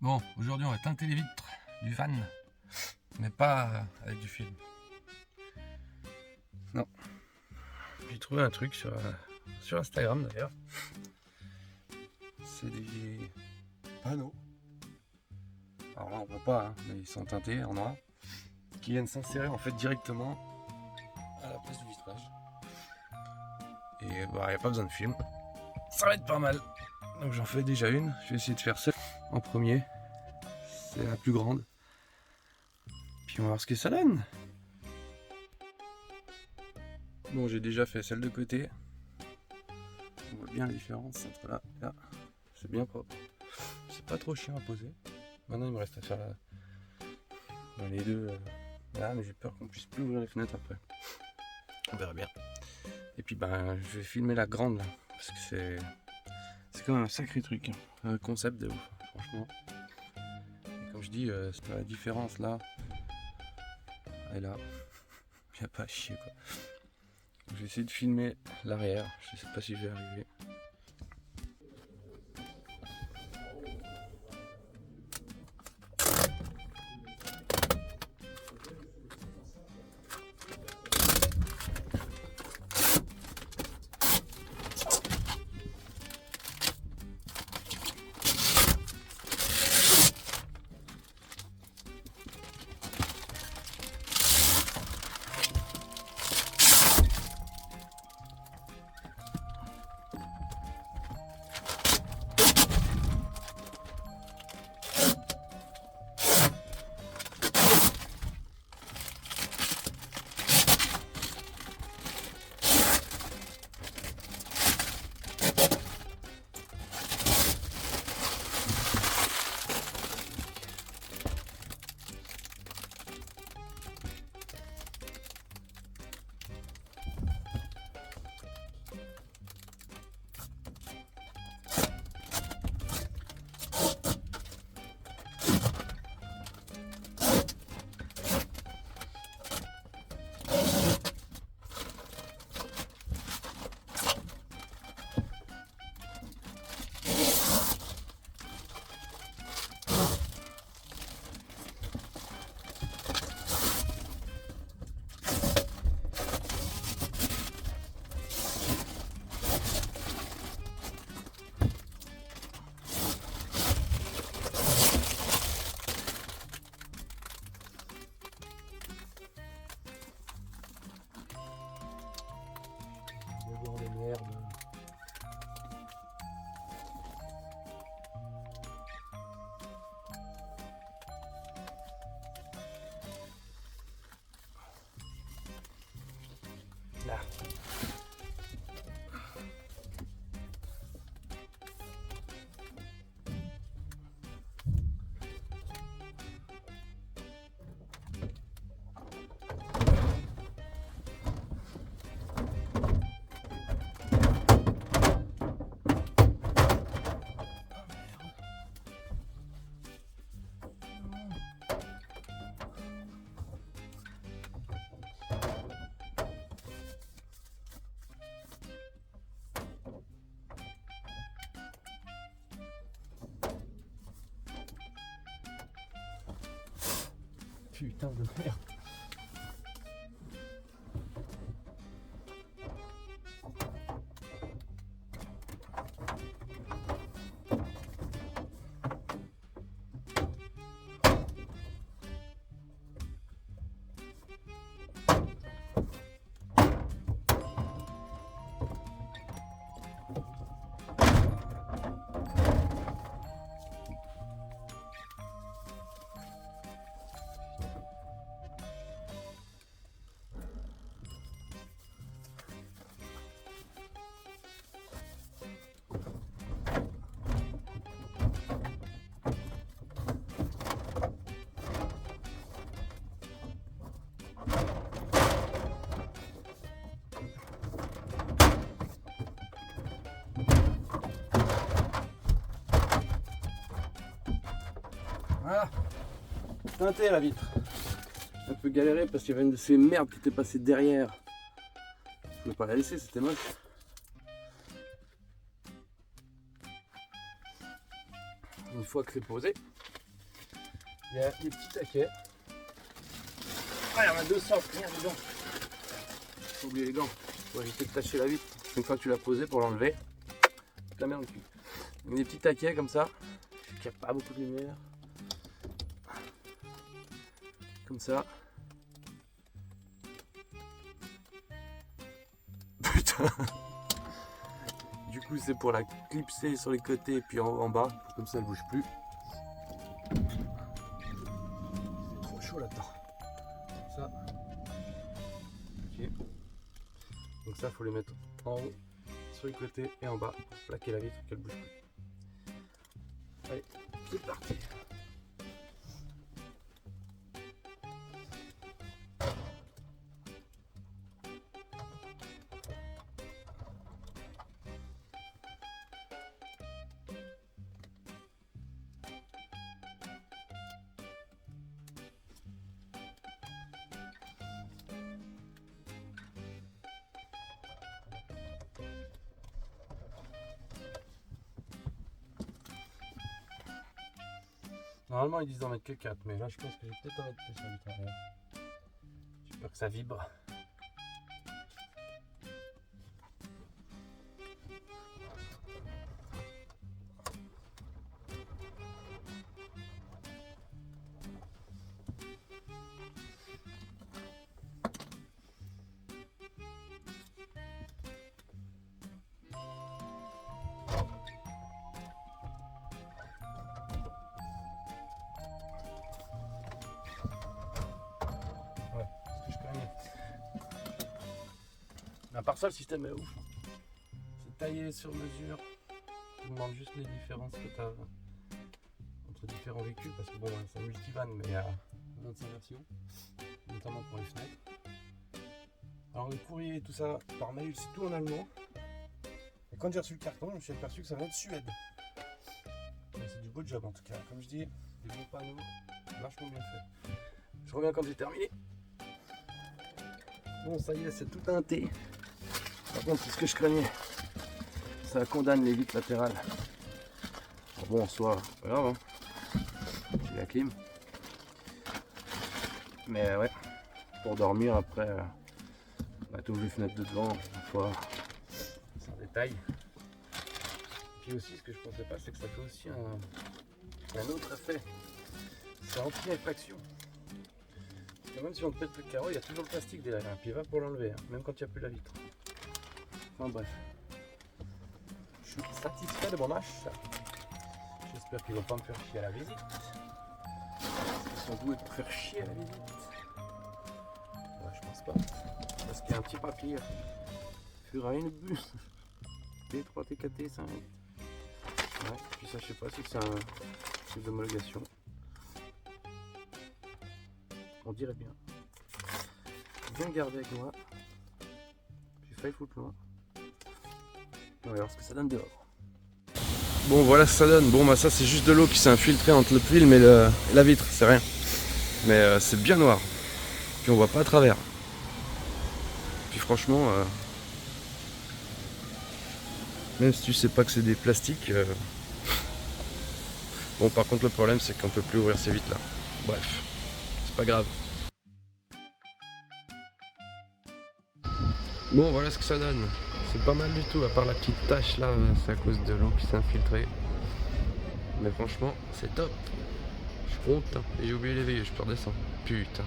Bon, aujourd'hui on va teinter les vitres du van, mais pas avec du film. Non. J'ai trouvé un truc sur Instagram d'ailleurs. C'est des panneaux. Alors là on voit pas, hein, mais ils sont teintés en noir, qui viennent s'insérer en fait directement à la place du vitrage. Et bah y a pas besoin de film. Ça va être pas mal. Donc j'en fais déjà une. Je vais essayer de faire ça en premier. C'est la plus grande. Puis on va voir ce que ça donne. Bon, j'ai déjà fait celle de côté. On voit bien la différence entre là et là. C'est bien propre. C'est pas trop chiant à poser. Maintenant, il me reste à faire les deux là, mais j'ai peur qu'on puisse plus ouvrir les fenêtres après. On verra bien. Et puis, ben, je vais filmer la grande là, parce que c'est quand même un sacré truc. Hein. Un concept de ouf, franchement. Et comme je dis, c'est la différence là et là. Il n'y a pas à chier quoi. Je vais essayer de filmer l'arrière. Je sais pas si je vais arriver. De merde. Là. Putain de merde. Voilà, teinté la vitre. Un peu galéré parce qu'il y avait une de ces merdes qui était passée derrière. Je pouvais pas la laisser, c'était moche. Une fois que c'est posé, Il y a des petits taquets. Ah, il y en a deux sortes, merde, les gants. J'ai oublié les gants pour éviter de tâcher la vitre. Une fois que tu l'as posé pour l'enlever, tu la mets dans le cul. Donc, des petits taquets comme ça, il n'y a pas beaucoup de lumière. Comme ça. Putain. Du coup c'est pour la clipser sur les côtés et puis en bas, comme ça elle bouge plus. C'est trop chaud là-dedans. Ça. Ok. Donc ça faut les mettre en haut, sur les côtés et en bas pour plaquer la vitre qu'elle bouge plus. Allez, c'est parti. Normalement ils disent d'en mettre que 4, mais là je pense que j'ai peut-être en mettre plus à l'intérieur. J'ai peur que ça vibre. À part ça, le système est ouf. C'est taillé sur mesure. Tu demandes juste les différences que tu as entre différents véhicules parce que bon, c'est un multivan, mais il y a 25 versions, notamment pour les fenêtres. Alors, le courrier et tout ça par mail, c'est tout en allemand. Et quand j'ai reçu le carton, je me suis aperçu que ça venait de Suède. Mais c'est du beau job en tout cas. Comme je dis, des bons panneaux, vachement bien fait. Je reviens quand j'ai terminé. Bon, ça y est, c'est tout teinté. Par contre, c'est ce que je craignais. Ça condamne les vitres latérales. Bon, en soi, pas grave, hein. J'ai la clim. Mais ouais, pour dormir après, on a tout les fenêtres de devant, une fois, c'est un détail. Puis aussi, ce que je pensais pas, c'est que ça fait aussi un autre effet. C'est anti-impaction. Parce que même si on pète le carreau, il y a toujours le plastique derrière. Puis il va pour l'enlever, hein, même quand il n'y a plus la vitre. Enfin bref. Je suis satisfait de mon achat. J'espère qu'ils vont pas me faire chier à la visite. Ils sont doués pour faire chier à la visite. Ouais, je pense pas. Parce qu'il y a un petit papier. Furaine bus. T3, TKT, 5. Ouais, puis ça, je sais pas si c'est un truc d'homologation. On dirait bien. Bien gardé avec moi. J'ai failli foutre loin. On va voir ce que ça donne dehors. Bon, voilà ce que ça donne. Bon, bah ça c'est juste de l'eau qui s'est infiltrée entre le film et la vitre, c'est rien. Mais c'est bien noir. Puis on voit pas à travers. Puis franchement, même si tu sais pas que c'est des plastiques. Bon, par contre le problème c'est qu'on peut plus ouvrir ces vitres là. Bref, c'est pas grave. Bon, voilà ce que ça donne. C'est pas mal du tout, à part la petite tache là, c'est à cause de l'eau qui s'est infiltrée. Mais franchement, c'est top. Je suis content. Et j'ai oublié l'éveiller, je peux redescendre. Putain.